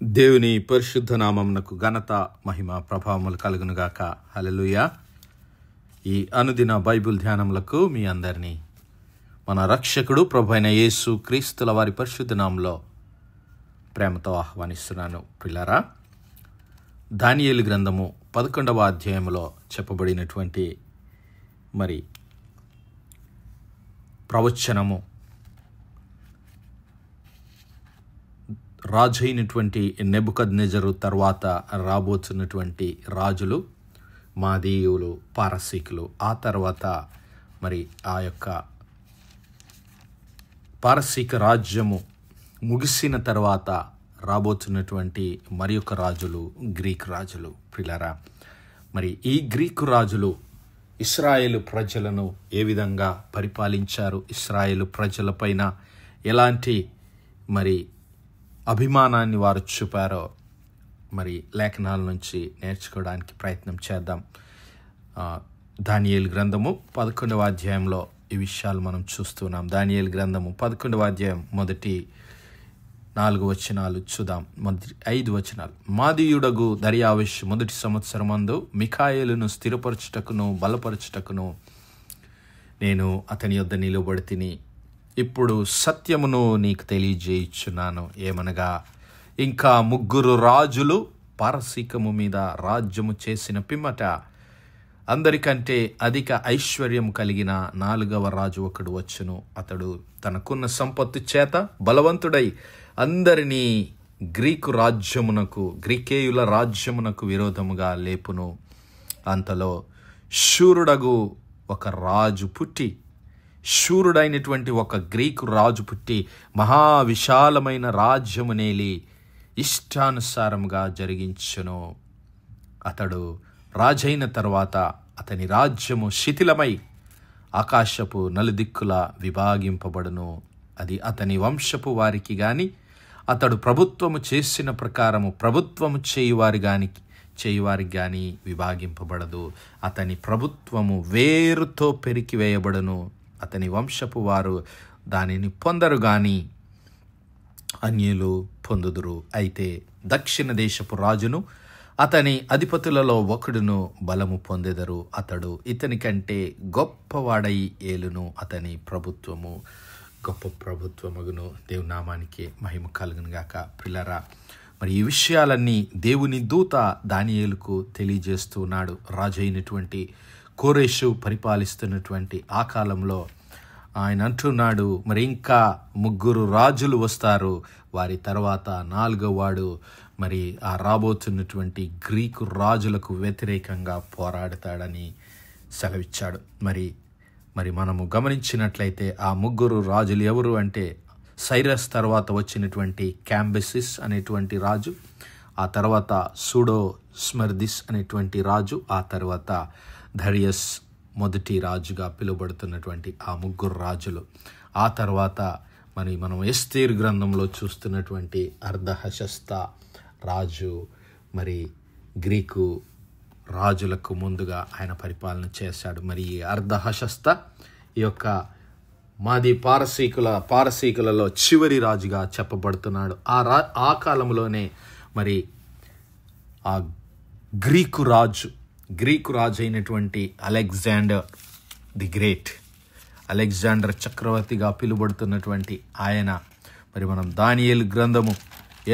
దేవుని పరిశుద్ధ నామమునకు ఘనత మహిమ ప్రభావములు కలుగునుగాక. హల్లెలూయా. ఈ అనుదిన బైబిల్ ధ్యానములకు మీ అందరినీ మన రక్షకుడు ప్రభువైన యేసు క్రీస్తుల వారి పరిశుద్ధ నామములో ప్రేమతో ఆహ్వానిస్తున్నాను. ప్రియులారా, దానియేలు గ్రంథము 11వ అధ్యాయములో చెప్పబడినటువంటి ప్రవచనము రాజు అయినటువంటి నెబుకద్నెజరు తర్వాత రాబోతున్నటువంటి రాజులు మాదీయులు, పారసీకులు. ఆ తర్వాత ఆ యొక్క పారసీక రాజ్యము ముగిసిన తర్వాత రాబోతున్నటువంటి మరి యొక్క రాజులు గ్రీక్ రాజులు. ప్రియులారా, ఈ గ్రీకు రాజులు ఇశ్రాయేలు ప్రజలను ఏ విధంగా పరిపాలించారు, ఇశ్రాయేలు ప్రజలపైన ఎలాంటి అభిమానాన్ని వారు చూపారో లేఖనాల నుంచి నేర్చుకోవడానికి ప్రయత్నం చేద్దాం. దానియేలు గ్రంథము 11వ అధ్యాయంలో ఈ విషయాలు మనం చూస్తున్నాం. దానియేలు గ్రంథము 11వ అధ్యాయం మొదటి 4 వచనాలు చూద్దాం. మొదటి 5 వచనాలు. మాదీయుడగు దర్యావేషు మొదటి సంవత్సరమందు మిఖాయేలును స్థిరపరచుటకును బలపరచుటకును నేను అతని యొద్ద నిలబడితిని. ఇప్పుడు సత్యమును నీకు తెలియజేయుచున్నాను. ఏమనగా, ఇంకా 3 రాజులు పారసీకము మీద రాజ్యము చేసిన పిమ్మట అందరికంటే అధిక ఐశ్వర్యం కలిగిన 4వ రాజు ఒకడు వచ్చును. అతడు తనకున్న సంపత్తు చేత బలవంతుడై అందరినీ గ్రీకేయుల రాజ్యమునకు విరోధముగా లేపును. అంతలో శూరుడగు ఒక రాజు పుట్టి శూరుడైనటువంటి ఒక గ్రీకు రాజు పుట్టి మహావిశాలమైన రాజ్యమునేలి ఇష్టానుసారముగా జరిగించును. అతడు రాజైన తర్వాత అతని రాజ్యము శిథిలమై ఆకాశపు నలుదిక్కుల విభాగింపబడును. అది అతని వంశపు వారికి గాని అతడు ప్రభుత్వము చేసిన ప్రకారము ప్రభుత్వము చేయువారికి గాని విభాగింపబడదు. అతని ప్రభుత్వము వేరుతో పెరికివేయబడును. అతని వంశపు వారు దానిని పొందరు గాని అన్యులు పొందుదురు. అయితే దక్షిణ దేశపు రాజును అతని అధిపతులలో ఒకడును బలము పొందెదరు. అతడు ఇతని కంటే గొప్పవాడై ఏలును. అతని ప్రభుత్వము గొప్ప ప్రభుత్వమగును. దేవుని నామానికి మహిమ కలుగును గాక. ప్రియులారా, ఈ విషయాలన్నీ దేవుని దూత దానియేలుకు తెలియజేస్తున్నాడు. రాజు అయినటువంటి కోరేషు పరిపాలిస్తున్నటువంటి ఆ కాలంలో ఆయన అంటున్నాడు, ఇంకా 3 రాజులు వస్తారు. వారి తర్వాత 4వ వాడు ఆ రాబోతున్నటువంటి గ్రీకు రాజులకు వ్యతిరేకంగా పోరాడతాడని సెలవిచ్చాడు. మనము గమనించినట్లయితే ఆ 3 రాజులు ఎవరు అంటే, సైరస్ తర్వాత వచ్చినటువంటి క్యాంబెసిస్ అనేటువంటి రాజు, ఆ తర్వాత సూడో స్మర్దిస్ అనేటువంటి రాజు, ఆ తర్వాత దరియస్ మొదటి రాజుగా పిలువబడుతున్నటువంటి ఆ 3 రాజులు. ఆ తర్వాత మనం ఎస్తేరు గ్రంథంలో చూస్తున్నటువంటి అర్ధహశస్త రాజు గ్రీకు రాజులకు ముందుగా ఆయన పరిపాలన చేశాడు. ఈ అర్ధహశస్త ఈ యొక్క మాది పారసీకులలో చివరి రాజుగా చెప్పబడుతున్నాడు. ఆ కాలంలోనే ఆ గ్రీకు రాజు అయినటువంటి అలెగ్జాండర్ ది గ్రేట్, అలెగ్జాండర్ చక్రవర్తిగా పిలువబడుతున్నటువంటి ఆయన మనం దానియేలు గ్రంథము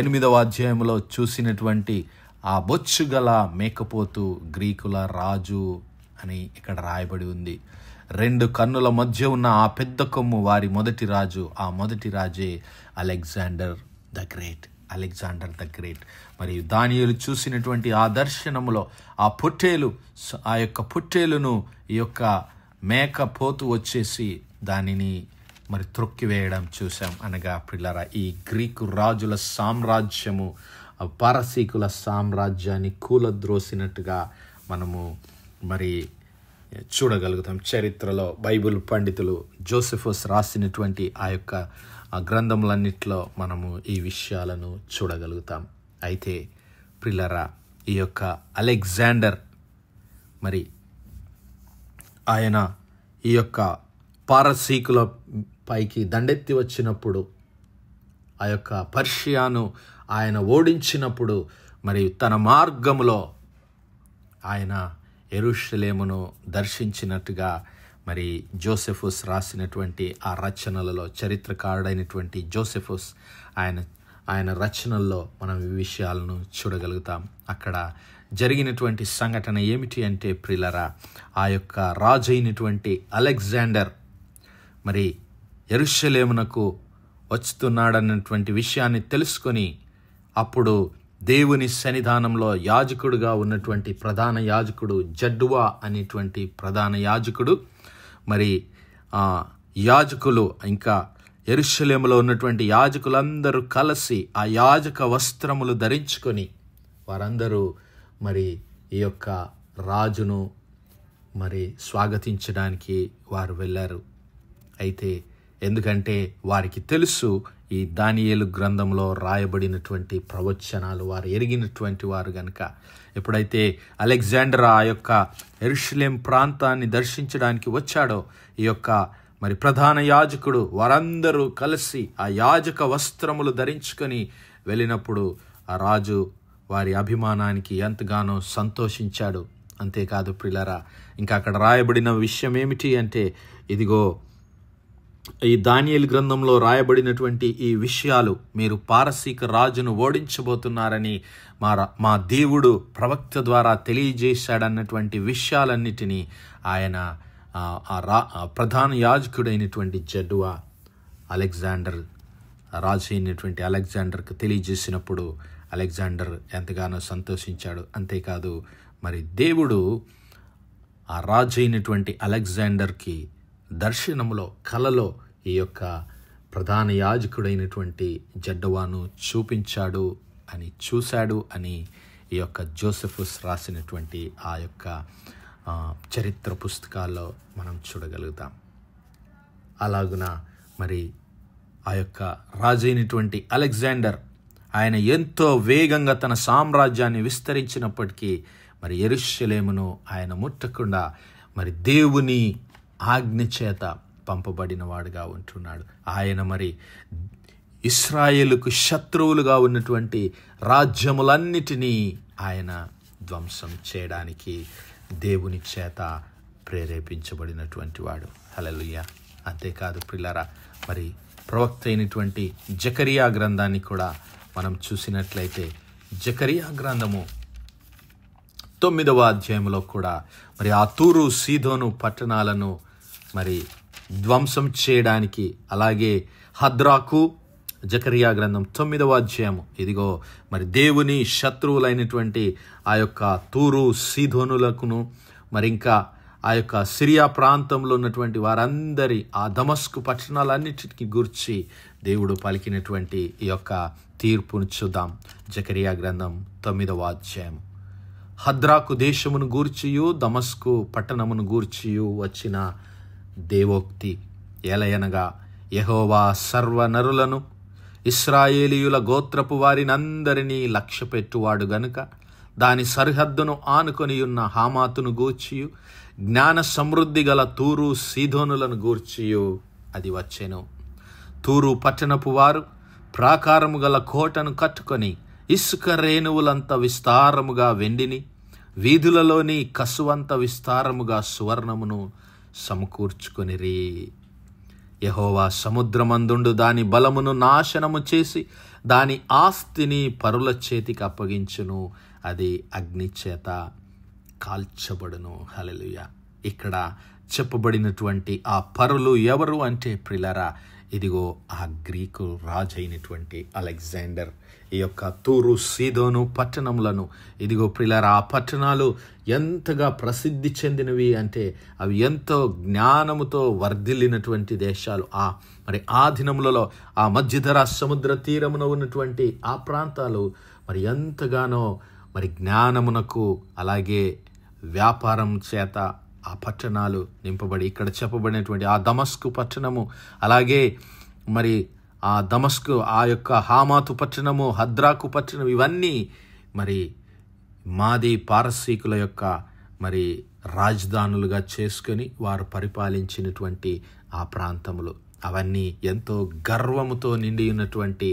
8వ అధ్యాయంలో చూసినటువంటి ఆ బొచ్చుగల మేకపోతు గ్రీకుల రాజు అని ఇక్కడ రాయబడి ఉంది. 2 కన్నుల మధ్య ఉన్న ఆ పెద్ద కొమ్ము వారి మొదటి రాజు. ఆ మొదటి రాజే అలెగ్జాండర్ ద గ్రేట్. దానియేలు చూసినటువంటి ఆ దర్శనములో ఆ యొక్క పొట్టేలును ఈ యొక్క మేకపోతు వచ్చేసి దానిని త్రొక్కివేయడం చూసాం. అనగా పిల్లరా, ఈ గ్రీకు రాజుల సామ్రాజ్యము పారసీకుల సామ్రాజ్యాన్ని కూలద్రోసినట్టుగా మనము చూడగలుగుతాం. చరిత్రలో బైబిల్ పండితులు జోసెఫస్ రాసినటువంటి ఆ యొక్క గ్రంథములన్నిట్లో మనము ఈ విషయాలను చూడగలుగుతాం. అయితే ప్రియులారా, ఈ యొక్క అలెగ్జాండర్ ఆయన ఈ యొక్క పారసీకుల పైకి దండెత్తి వచ్చినప్పుడు ఆ యొక్క పర్షియాను ఆయన ఓడించినప్పుడు మరి తన మార్గములో ఆయన యెరూషలేమును దర్శించినట్టుగా మరి జోసెఫస్ రాసినటువంటి ఆ రచనలలో చరిత్రకారుడైనటువంటి జోసెఫస్ ఆయన రచనల్లో మనం ఈ విషయాలను చూడగలుగుతాం. అక్కడ జరిగినటువంటి సంఘటన ఏమిటి అంటే ప్రియులారా, ఆ యొక్క రాజు అయినటువంటి అలెగ్జాండర్ మరి యెరూషలేమునకు వస్తున్నాడన్నటువంటి విషయాన్ని తెలుసుకొని అప్పుడు దేవుని సన్నిధానంలో యాజకుడుగా ఉన్నటువంటి ప్రధాన యాజకుడు జడ్డువా అనేటువంటి ప్రధాన యాజకుడు మరి యాజకులు ఇంకా యెరూషలేములో ఉన్నటువంటి యాజకులందరూ కలిసి ఆ యాజక వస్త్రములు ధరించుకొని వారందరూ మరి ఈ యొక్క రాజును మరి స్వాగతించడానికి వారు వెళ్ళారు. అయితే ఎందుకంటే వారికి తెలుసు ఈ దానియేలు గ్రంథంలో రాయబడినటువంటి ప్రవచనాలు వారు ఎరిగినటువంటి వారు గనుక, ఎప్పుడైతే అలెగ్జాండర్ ఆ యొక్క యెరూషలేం ప్రాంతాన్ని దర్శించడానికి వచ్చాడో ఈ యొక్క మరి ప్రధాన యాజకుడు వారందరూ కలిసి ఆ యాజక వస్త్రములు ధరించుకొని వెళ్ళినప్పుడు ఆ రాజు వారి అభిమానానికి ఎంతగానో సంతోషించాడు. అంతేకాదు ప్రియులారా, ఇంకా అక్కడ రాయబడిన విషయం ఏమిటి అంటే, ఇదిగో ఈ దానియేలు గ్రంథంలో రాయబడినటువంటి ఈ విషయాలు మీరు పారసీక రాజును ఓడించబోతున్నారని మా దేవుడు ప్రవక్త ద్వారా తెలియజేశాడన్నటువంటి విషయాలన్నిటినీ ఆయన ప్రధాన యాజకుడైనటువంటి జడ్డువా అలెగ్జాండర్ రాజు అయినటువంటి అలెగ్జాండర్కి తెలియజేసినప్పుడు అలెగ్జాండర్ ఎంతగానో సంతోషించాడు. అంతేకాదు మరి దేవుడు ఆ రాజు అయినటువంటి అలెగ్జాండర్కి దర్శనములో కలలో ఈ యొక్క ప్రధాన యాజకుడైనటువంటి జడ్డువాను చూశాడు అని ఈ యొక్క జోసెఫస్ రాసినటువంటి ఆ యొక్క చరిత్ర పుస్తకాల్లో మనం చూడగలుగుతాం. అలాగున మరి ఆ యొక్క రాజు అయినటువంటి అలెగ్జాండర్ ఆయన ఎంతో వేగంగా తన సామ్రాజ్యాన్ని విస్తరించినప్పటికీ మరి యెరూషలేమును ఆయన ముట్టకుండా మరి దేవుని ఆజ్ఞ చేత పంపబడిన వాడుగా ఉంటున్నాడు. ఆయన మరి ఇశ్రాయేలుకు శత్రువులుగా ఉన్నటువంటి రాజ్యములన్నిటినీ ఆయన ధ్వంసం చేయడానికి దేవుని చేత ప్రేరేపించబడినటువంటి వాడు. హల్లెలూయా. అంతేకాదు ప్రియులారా, మరి ప్రవక్త అయినటువంటి జకరియా గ్రంథాన్ని కూడా మనం చూసినట్లయితే జకరియా గ్రంథము 9వ అధ్యాయంలో కూడా మరి ఆ తూరు సీదోను పట్టణాలను మరి ధ్వంసం చేయడానికి, అలాగే హద్రాకు జకరియా గ్రంథం 9వ అధ్యాయము, ఇదిగో మరి దేవుని శత్రువులైనటువంటి ఆ యొక్క తూరు సీదోనులకును మరి ఇంకా ఆ యొక్క సిరియా ప్రాంతంలో ఉన్నటువంటి వారందరి ఆ దమస్కు పట్టణాలన్నిటికీ గూర్చి దేవుడు పలికినటువంటి ఈ యొక్క తీర్పును చూద్దాం. జకరియా గ్రంథం 9వ అధ్యాయం. హద్రాకు దేశమును గూర్చియు దమస్కు పట్టణమును గూర్చియు వచ్చిన దేవోక్తి ఏలయనగా, యెహోవా సర్వనరులను ఇశ్రాయేలీయుల గోత్రపు వారినందరినీ లక్ష్యపెట్టువాడు గనుక దాని సరిహద్దును ఆనుకొని ఉన్న హామాతును గూర్చియు జ్ఞాన సమృద్ధి గల తూరు సీదోనులను గూర్చియు అది వచ్చెను. తూరు పట్టణపు వారు ప్రాకారము గల కోటను కట్టుకొని ఇసుక రేణువులంత విస్తారముగా వెండిని, వీధులలోని కసువంత విస్తారముగా సువర్ణమును సమకూర్చుకొనిరి. యెహోవా సముద్రమందుండు దాని బలమును నాశనము చేసి దాని ఆస్తిని పరుల చేతికి అప్పగించును, అది అగ్ని చేత కాల్చబడును. హల్లెలూయా. ఇక్కడ చెప్పబడినటువంటి ఆ పరులు ఎవరు అంటే ప్రియులారా, ఇదిగో ఆ గ్రీకు రాజు అయినటువంటి అలెగ్జాండర్ ఈ యొక్క తూరు సీదోను పట్టణములను, ఇదిగో ప్రియులారా, ఆ పట్టణాలు ఎంతగా ప్రసిద్ధి చెందినవి అంటే అవి ఎంతో జ్ఞానముతో వర్ధిల్లినటువంటి దేశాలు. మరి ఆ దినములలో ఆ మధ్యధరా సముద్ర తీరమున ఉన్నటువంటి ఆ ప్రాంతాలు మరి ఎంతగానో మరి జ్ఞానమునకు అలాగే వ్యాపారం చేత ఆ పట్టణాలు నింపబడి, ఇక్కడ చెప్పబడినటువంటి ఆ దమస్కు పట్టణము, అలాగే మరి ఆ దమస్కు ఆ యొక్క హామాతు పట్టణము, హద్రాకు పట్టణం, ఇవన్నీ మరి మాది పారసీకుల యొక్క మరి రాజధానులుగా చేసుకొని వారు పరిపాలించినటువంటి ఆ ప్రాంతములు. అవన్నీ ఎంతో గర్వముతో నిండి ఉన్నటువంటి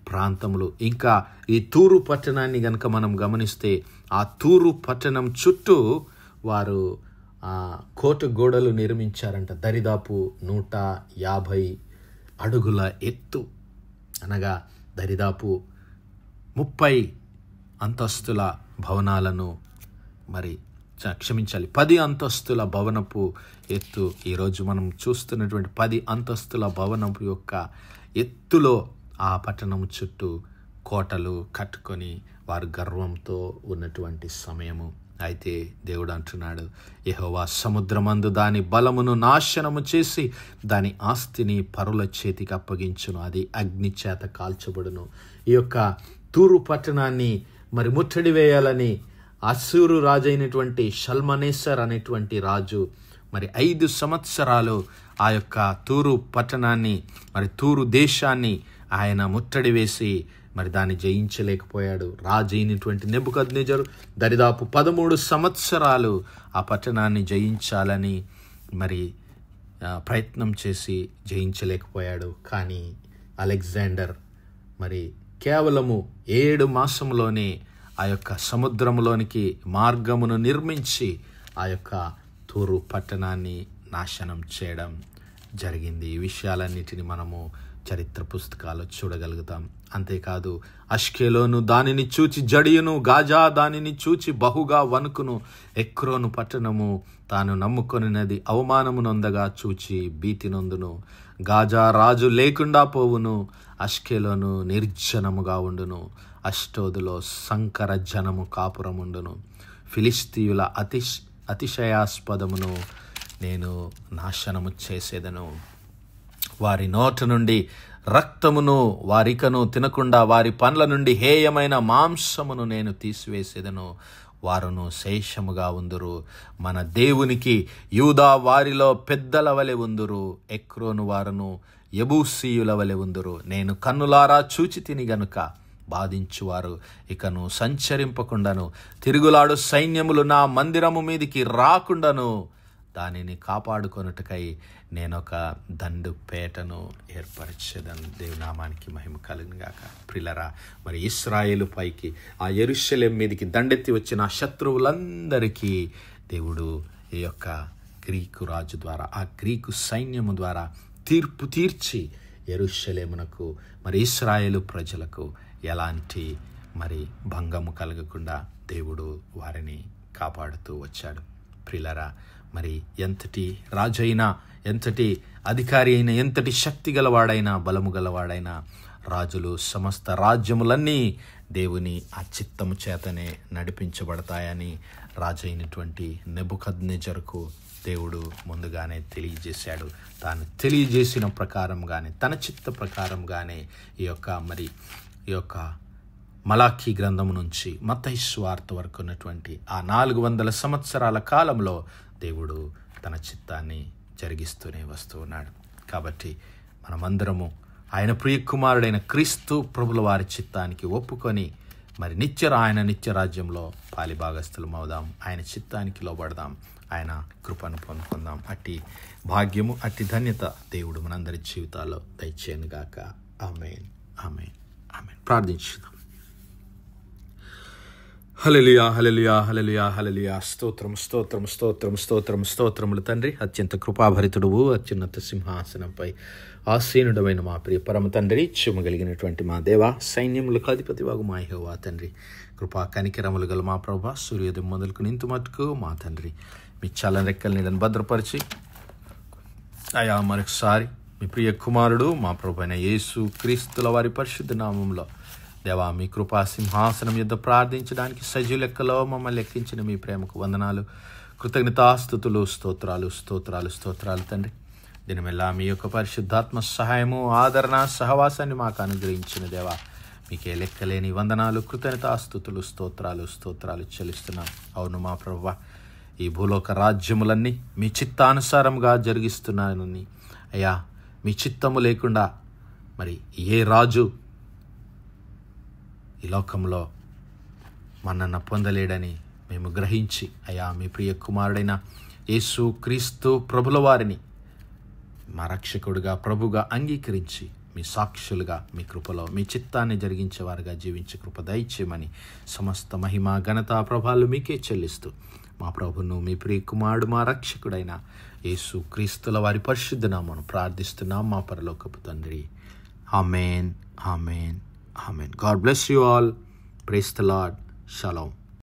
ప్రాంతములు. ఇంకా ఈ తూరు పట్టణాన్ని గనక మనం గమనిస్తే ఆ తూరు పట్టణం చుట్టూ వారు కోట గోడలు నిర్మించారంట. దరిదాపు 150 అడుగుల ఎత్తు, అనగా దరిదాపు 30 అంతస్తుల భవనాలను, 10 అంతస్తుల భవనపు ఎత్తు. ఈరోజు మనం చూస్తున్నటువంటి 10 అంతస్తుల భవనపు యొక్క ఎత్తులో ఆ పట్టణం చుట్టూ కోటలు కట్టుకొని వారు గర్వంతో ఉన్నటువంటి సమయము. అయితే దేవుడు అంటున్నాడు, యెహోవా సముద్రమందు దాని బలమును నాశనము చేసి దాని ఆస్తిని పరుల చేతికి అప్పగించును, అది అగ్ని చేత కాల్చబడును. ఈ యొక్క తూరు పట్టణాన్ని ముట్టడి వేయాలని అస్సూరు రాజు అయినటువంటి షల్మనేసర్ అనేటువంటి రాజు 5 సంవత్సరాలు ఆ యొక్క తూరు పట్టణాన్ని, తూరు దేశాన్ని ఆయన ముట్టడి వేసి దాన్ని జయించలేకపోయాడు. రాజు అయినటువంటి నెబుకద్నెజరు దరిదాపు 13 సంవత్సరాలు ఆ పట్టణాన్ని జయించాలని ప్రయత్నం చేసి జయించలేకపోయాడు. కానీ అలెగ్జాండర్ కేవలము 7 మాసంలోనే ఆ యొక్క సముద్రంలోనికి మార్గమును నిర్మించి ఆ యొక్క తూరు పట్టణాన్ని నాశనం చేయడం జరిగింది. ఈ విషయాలన్నిటిని మనము చరిత్ర పుస్తకాలు చూడగలుగుతాం. అంతేకాదు అష్కెలోను దానిని చూచి జడియును, గాజా దానిని చూచి బహుగా వణుకును, ఎక్రోను పట్టణము తాను నమ్ముకొనినది అవమానము నొందగా చూచి భీతి నొందును. గాజా రాజు లేకుండా పోవును, అష్కెలోను నిర్జనముగా ఉండును, అష్టోదులో సంకర జనము కాపురముండును. ఫిలిస్తీయుల అతిశయాస్పదమును నేను నాశనము చేసేదను. వారి నోట నుండి రక్తమును వారికను తినకుండా వారి పండ్ల నుండి హేయమైన మాంసమును నేను తీసివేసేదను. వారును శేషముగా ఉందురు, మన దేవునికి యూదా వారిలో పెద్దల వలె ఉందురు. ఎక్రోను వారును యెబూసీయుల వలె ఉందురు. నేను కన్నులారా చూచి తిని గనుక బాధించువారు ఇకను సంచరింపకుండాను, తిరుగులాడు సైన్యములు నా మందిరము మీదికి రాకుండాను దానిని కాపాడుకొనుటకై నేనొక దండుపేటను ఏర్పరచేదను. దేవునామానికి మహిమ కలుగును గాక. ప్రియులారా, ఇశ్రాయేలు పైకి ఆ యెరూషలేము మీదికి దండెత్తి వచ్చిన శత్రువులందరికీ దేవుడు ఈ యొక్క గ్రీకు రాజు ద్వారా, ఆ గ్రీకు సైన్యము ద్వారా తీర్పు తీర్చి యెరూషలేమునకు ఇశ్రాయేలు ప్రజలకు ఎలాంటి భంగము కలగకుండా దేవుడు వారిని కాపాడుతూ వచ్చాడు. ప్రియులారా, ఎంతటి రాజైనా, ఎంతటి అధికారి అయినా, ఎంతటి శక్తి గలవాడైనా, బలము గలవాడైనా, రాజులు సమస్త రాజ్యములన్నీ దేవుని ఆ చిత్తము చేతనే నడిపించబడతాయని రాజు అయినటువంటి నెబుకద్నెజరుకు దేవుడు ముందుగానే తెలియజేశాడు. తాను తెలియజేసిన ప్రకారంగానే, తన చిత్త ప్రకారంగానే ఈ యొక్క మలాఖీ గ్రంథం నుంచి మత్తయి సువార్త వరకు ఉన్నటువంటి ఆ 400 సంవత్సరాల కాలంలో దేవుడు తన చిత్తాన్ని జరిగిస్తూనే వస్తూ ఉన్నాడు. కాబట్టి మనమందరము ఆయన ప్రియ కుమారుడైన క్రీస్తు ప్రభుల వారి చిత్తానికి ఒప్పుకొని ఆయన నిత్యరాజ్యంలో పాలిభాగస్థులం అవుదాం. ఆయన చిత్తానికి లోబడదాం. ఆయన కృపను పొందుకుందాం. అట్టి భాగ్యము, అట్టి ధన్యత దేవుడు మనందరి జీవితాల్లో దయచేయను గాక. ఆమేన్, ఆమేన్, ఆమేన్. ప్రార్థించుదాం. హల్లెలూయా, హల్లెలూయా, హల్లెలూయా, హల్లెలూయా. స్తోత్రం, స్తోత్రం, స్తోత్రం, స్తోత్రం, స్తోత్రములు తండ్రి. అత్యంత కృపాభరితుడువు, అత్యున్నత సింహాసనంపై ఆసీనుడమైన మా ప్రియ పరమ తండ్రి, చిమ్మగలిగినటువంటి మా దేవ, సైన్యములకు అధిపతివాగు మా యెహోవా తండ్రి, కృపా కనికరములు గల మా ప్రభువా, సూర్యోదయం మొదలుకు ఇంత మట్టుకు మా తండ్రి మీ చల్లని రెక్కల నీడను భద్రపరిచి అయా మరొకసారి మీ ప్రియ కుమారుడు మా ప్రభువైన యేసు క్రీస్తుల వారి పరిశుద్ధ నామంలో దేవా, మీ కృపా సింహాసనం యొద్ద ప్రార్థించడానికి సజీవ లెక్కలో మమ్మల్ని లెక్కించిన మీ ప్రేమకు వందనాలు, కృతజ్ఞతాస్తుతులు, స్తోత్రాలు, స్తోత్రాలు, స్తోత్రాలు తండ్రి. దినమెల్లా మీ యొక్క పరిశుద్ధాత్మ సహాయము, ఆదరణ, సహవాసాన్ని మాకు అనుగ్రహించిన దేవా, మీకే లెక్కలేని వందనాలు, కృతజ్ఞతాస్తుతులు, స్తోత్రాలు, స్తోత్రాలు చెల్లిస్తున్నాం. అవును మా ప్రభువా, ఈ భూలోక రాజ్యములన్నీ మీ చిత్తానుసారంగా జరిగిస్తున్నానని అయ్యా, మీ చిత్తము లేకుండా ఏ రాజు ఈ లోకంలో మన్నన పొందలేడని మేము గ్రహించి అయ్యా, మీ ప్రియ కుమారుడైన యేసు క్రీస్తు ప్రభుల వారిని మా రక్షకుడిగా, ప్రభుగా అంగీకరించి మీ సాక్షులుగా మీ కృపలో మీ చిత్తాన్ని జరిగించేవారుగా జీవించే కృప దయచేయమని సమస్త మహిమ ఘనత ప్రభావాలు మీకే చెల్లిస్తూ మా ప్రభును మీ ప్రియ కుమారుడు మా రక్షకుడైన యేసు క్రీస్తుల వారి పరిశుద్ధ నామమున ప్రార్థిస్తున్నాం మా పరలోకపు తండ్రి. ఆమేన్, ఆమేన్, ఆమేన్. God bless you all. Praise the Lord. Shalom.